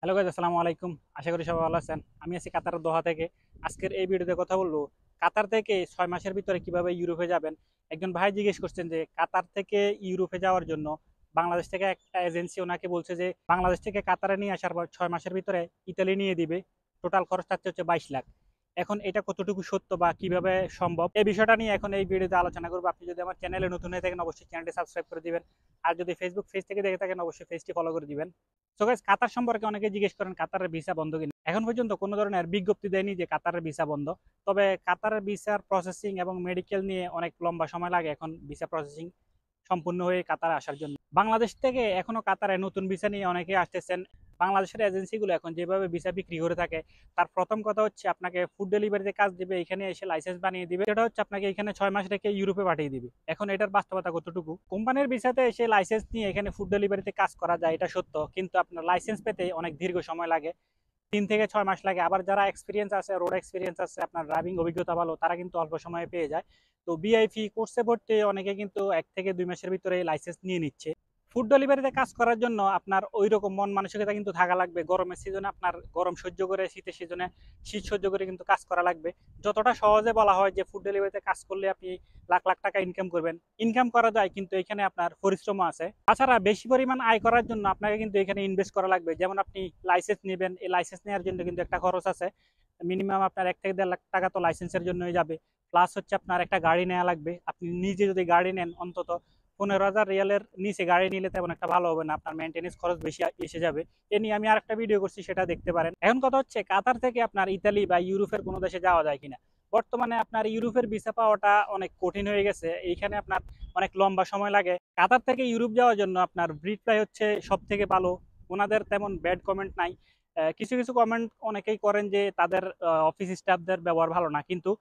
Hello guys, আসসালামু আলাইকুম। আশা করি সবাই ভালো আছেন। আমি আছি কাতারের দোহা থেকে। আজকের এই ভিডিওতে কথা বলবো কাতার থেকে 6 মাসের ভিতরে কিভাবে ইউরোপে যাবেন। একজন ভাই জিজ্ঞেস করছেন যে কাতার থেকে ইউরোপে যাওয়ার জন্য বাংলাদেশ থেকে একটা এজেন্সি ওনাকে বলছে যে বাংলাদেশ থেকে কাতারে নিয়ে আসার পর 6 মাসের ভিতরে ইতালি নিয়ে দিবে। টোটাল খরচ থাকছে হচ্ছে 22 লাখ। এখন এটা কতটুকু সত্য বা কিভাবে সম্ভব, এই বিষয়টা নিয়ে এখন এই ভিডিওতে আলোচনা করবো। আপনি যদি আমার চ্যানেলে নতুন হয়ে থাকেন অবশ্যই চ্যানেলটি সাবস্ক্রাইব করে দিবেন। আর যদি ফেসবুক পেজ থেকে দেখে থাকেন অবশ্যই পেজটি ফলো করে দিবেন। সো গাইস, কাতার সম্পর্কে অনেকে জিজ্ঞেস করেন কাতারের ভিসা বন্ধ কিনা। এখন পর্যন্ত কোনো ধরনের বিজ্ঞপ্তি দেয়নি যে কাতারের ভিসা বন্ধ। তবে কাতারের ভিসার প্রসেসিং এবং মেডিকেল নিয়ে অনেক লম্বা সময় লাগে এখন ভিসা প্রসেসিং সম্পূর্ণ হয়ে কাতারে আসার জন্য। বাংলাদেশ থেকে এখনো কাতারে নতুন ভিসা নিয়ে অনেকে আসতেছেন। বাংলাদেশের এজেন্সিগুলো এখন যেভাবে ভিসা বিক্রি করে থাকে, তার প্রথম কথা হচ্ছে আপনাকে ফুড ডেলিভারিতে কাজ দিবে, এখানে এসে লাইসেন্স বানিয়ে দিবে। সেটা হচ্ছে আপনাকে এখানে 6 মাস রেখে ইউরোপে পাঠিয়ে দিবে। এখন এটার বাস্তবতা কতটুকু? কোম্পানির ভিসাতে এসে লাইসেন্স নিয়ে এখানে ফুড ডেলিভারিতে কাজ করা যায়, এটা সত্য, কিন্তু আপনার লাইসেন্স পেতে অনেক দীর্ঘ সময় লাগে। 3 থেকে 6 মাস লাগে। আবার যারা এক্সপিরিয়েন্স আছে, রোড এক্সপিরিয়েন্স আছে, আপনার ড্রাইভিং অভিজ্ঞতা ভালো, তারা কিন্তু অল্প সময়ে পেয়ে যায়। তো বিআইপি কোর্সে ভর্তি অনেকে কিন্তু 1 থেকে 2 মাসের ভিতরে লাইসেন্স নিয়ে নিচ্ছে। ফুড ডেলিভারিতে কাজ করার জন্য আপনার ওই রকম মন মানসিকতা কিন্তু থাকা লাগবে। গরমের সিজনে আপনার গরম সহ্য করে, শীতের সিজনে শীত সহ্য করে কিন্তু কাজ করা লাগবে। যতটা সহজে বলা হয় যে ফুড ডেলিভারিতে কাজ করলে আপনি লাখ লাখ টাকা ইনকাম করবেন, ইনকাম করা যায়, কিন্তু এখানে আপনার পরিশ্রম আছে। তাছাড়া বেশি পরিমাণ আয় করার জন্য আপনাকে কিন্তু এখানে ইনভেস্ট করা লাগবে। যেমন আপনি লাইসেন্স নেবেন, এই লাইসেন্স নেওয়ার জন্য কিন্তু একটা খরচ আছে। মিনিমাম আপনার 1 থেকে 1.5 লাখ টাকা তো লাইসেন্সের জন্যই যাবে। প্লাস হচ্ছে আপনার একটা গাড়ি নেওয়া লাগবে। আপনি নিজে যদি গাড়ি নেন অন্তত 15,000 রিয়ালের নিচে গাড়ি নিলে তেমন একটা ভালো হবে না, আপনার মেনটেন্স খরচ বেশি এসে যাবে। এ নিয়ে আমি আরেকটা ভিডিও করছি, সেটা দেখতে পারেন। এখন কথা হচ্ছে কাতার থেকে আপনার ইতালি বা ইউরোপের কোনো দেশে যাওয়া যায় কিনা। বর্তমানে আপনার ইউরোপের ভিসা পাওয়াটা অনেক কঠিন হয়ে গেছে। এইখানে আপনার অনেক লম্বা সময় লাগে। কাতার থেকে ইউরোপ যাওয়ার জন্য আপনার ব্রিট ফ্লাই হচ্ছে সব থেকে ভালো। ওনাদের তেমন ব্যাড কমেন্ট নাই। কিছু কিছু কমেন্ট অনেকেই করেন যে তাদের অফিস স্টাফদের ব্যবহার ভালো না, কিন্তু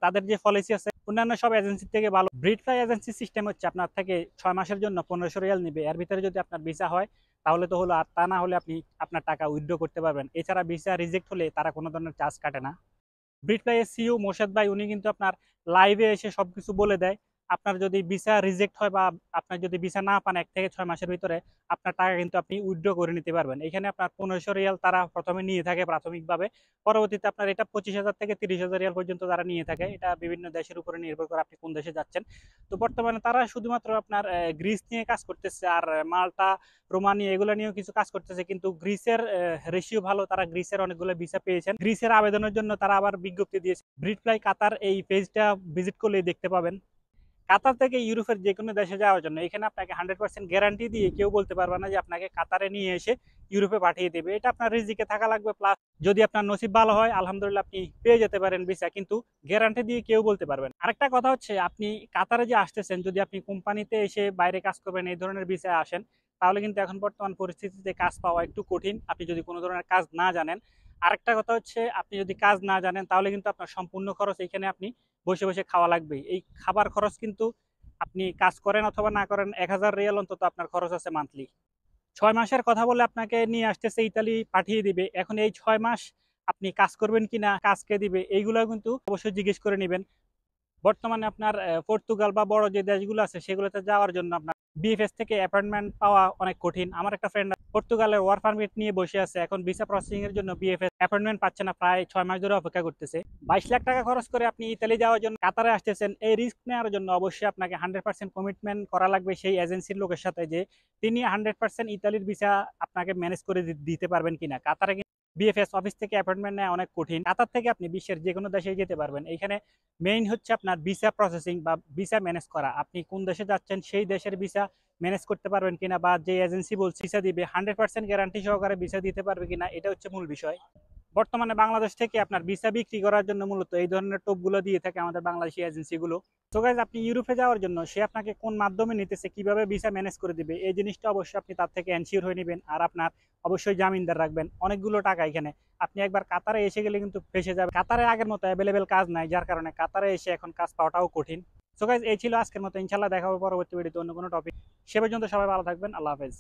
তাদের যে পলিসি আছে অন্যান্য সব এজেন্সির থেকে ভালো। ব্রিড ফ্লাই এজেন্সি সিস্টেম হচ্ছে আপনার থেকে 6 মাসের জন্য 1500 রিয়াল নিবে। এর ভিতরে যদি আপনার ভিসা হয় তাহলে তো হলো, আর তা না হলে আপনি আপনার টাকা উইথড্র করতে পারবেন। এছাড়া ভিসা রিজেক্ট হলে তারা কোনো ধরনের চার্জ কাটে না। ব্রিট ফ্লাই এর সিইও মোর্শেদ ভাই উনি কিন্তু আপনার লাইভে এসে সবকিছু বলে দেয়। আপনার যদি ভিসা রিজেক্ট হয় বা আপনার যদি ভিসা না পান 1 থেকে 6 মাসের ভিতরে, আপনার টাকা কিন্তু আপনি উইথড্র করে নিতে পারবেন। এখানে আপনার 1500 রিয়াল তারা প্রথমে নিয়ে থাকে প্রাথমিকভাবে। পরবর্তীতে আপনার এটা 25,000 থেকে 30,000 রিয়াল পর্যন্ত তারা নিয়ে থাকে। এটা বিভিন্ন দেশের উপরে নির্ভর করে আপনি কোন দেশে যাচ্ছেন। তো বর্তমানে তারা শুধুমাত্র আপনার গ্রিস নিয়ে কাজ করতেছে, আর মাল্টা, রোমানিয়া এগুলো নিয়েও কিছু কাজ করতেছে, কিন্তু গ্রিসের রেশিও ভালো। তারা গ্রিসের অনেকগুলো ভিসা পেয়েছেন। গ্রিসের আবেদনের জন্য তারা আবার বিজ্ঞপ্তি দিয়েছে। ব্রিট ফ্লাই কাতার এই পেজটা ভিজিট করলেই দেখতে পাবেন। কাতার থেকে ইউরোপের যে কোনো দেশে যাওয়ার জন্য এখানে আপনাকে 100% গ্যারান্টি দিয়ে কেউ বলতে পারবে না যে আপনাকে কাতারে নিয়ে এসে ইউরোপে পাঠিয়ে দেবে। এটা আপনার রিজিকে থাকা লাগবে, প্লাস যদি আপনার নসিব ভালো হয় আলহামদুলিল্লাহ আপনি পেয়ে যেতে পারেন ভিসা, কিন্তু গ্যারান্টি দিয়ে কেউ বলতে পারবেন। আরেকটা কথা হচ্ছে, আপনি কাতারে যে আসতেছেন, যদি আপনি কোম্পানিতে এসে বাইরে কাজ করবেন এই ধরনের ভিসায় আসেন, তাহলে কিন্তু এখন বর্তমান পরিস্থিতিতে কাজ পাওয়া একটু কঠিন, আপনি যদি কোনো ধরনের কাজ না জানেন। আরেকটা কথা হচ্ছে, আপনি যদি কাজ না জানেন তাহলে কিন্তু আপনার সম্পূর্ণ খরচ এখানে আপনি বসে বসে খাওয়া লাগবে। এই খাবার খরচ কিন্তু আপনি কাজ করেন অথবা না করেন 1,000 রিয়াল অন্তত আপনার খরচ আছে মান্থলি। 6 মাসের কথা বলে আপনাকে নিয়ে আসতেছে, ইতালি পাঠিয়ে দিবে। এখন এই 6 মাস আপনি কাজ করবেন কিনা, কাজকে দিবে, এইগুলো কিন্তু অবশ্যই জিজ্ঞেস করে নেবেন। বর্তমানে আপনার পর্তুগাল বা বড় যে দেশগুলো আছে সেগুলোতে যাওয়ার জন্য আপনার বিএফএস থেকে অ্যাপয়েন্টমেন্ট পাওয়া অনেক কঠিন। আমার একটা ফ্রেন্ড পর্তুগালের ওয়ার্ক পারমিট নিয়ে বসে আছে, এখন ভিসা প্রসেসিং এর জন্য বিএফএস অ্যাপয়েন্টমেন্ট পাচ্ছে না, প্রায় 6 মাস ধরে অপেক্ষা করতেছে। 22 লাখ টাকা খরচ করে আপনি ইতালি যাওয়ার জন্য কাতারে আসতেছেন, এই রিস্ক নেওয়ার জন্য অবশ্যই আপনাকে 100% কমিটমেন্ট করা লাগবে সেই এজেন্সির লোকের সাথে, যে তিনি 100% ইতালির ভিসা আপনাকে ম্যানেজ করে দিতে পারবেন কিনা। কাতারে বিএফএস অফিস থেকে অ্যাপয়েন্টমেন্ট নেওয়া অনেক কঠিন। কাতার থেকে আপনি বিশ্বের যে কোনো দেশে যেতে পারবেন। এখানে মেইন হচ্ছে আপনার ভিসা প্রসেসিং বা ভিসা ম্যানেজ করা। আপনি কোন দেশে যাচ্ছেন সেই দেশের ভিসা ম্যানেজ করতে পারবেন কিনা, বা যে এজেন্সি বলছে ভিসা দিবে 100% গ্যারান্টি সহকারে ভিসা দিতে পারবে কিনা, এটা হচ্ছে মূল বিষয়। বর্তমানে বাংলাদেশ থেকে আপনার ভিসা বিক্রি করার জন্য মূলত এই ধরনের টোপগুলো দিয়ে থাকে আমাদের বাংলাদেশি এজেন্সিগুলো। তো গাইজ, আপনি ইউরোপে যাওয়ার জন্য সে আপনাকে কোন মাধ্যমে নিতেছে, কিভাবে ভিসা ম্যানেজ করে দিবে, এই জিনিসটা অবশ্যই আপনি তার থেকে এনশিওর হয়ে নেবেন। আর আপনার অবশ্যই জামিনদার রাখবেন। অনেকগুলো টাকা এখানে আপনি একবার কাতারে এসে গেলে কিন্তু ফেসে যাবে। কাতারে আগের মতো অ্যাভেলেবেল কাজ নাই, যার কারণে কাতারে এসে এখন কাজ পাওয়াটাও কঠিন। সো গাইজ, এই ছিল আজকের মতো। ইনশাল্লাহ দেখা হবে পরবর্তী ভিডিওতে অন্য কোনো টপিক। সে পর্যন্ত সবাই ভালো থাকবেন। আল্লাহ হাফেজ।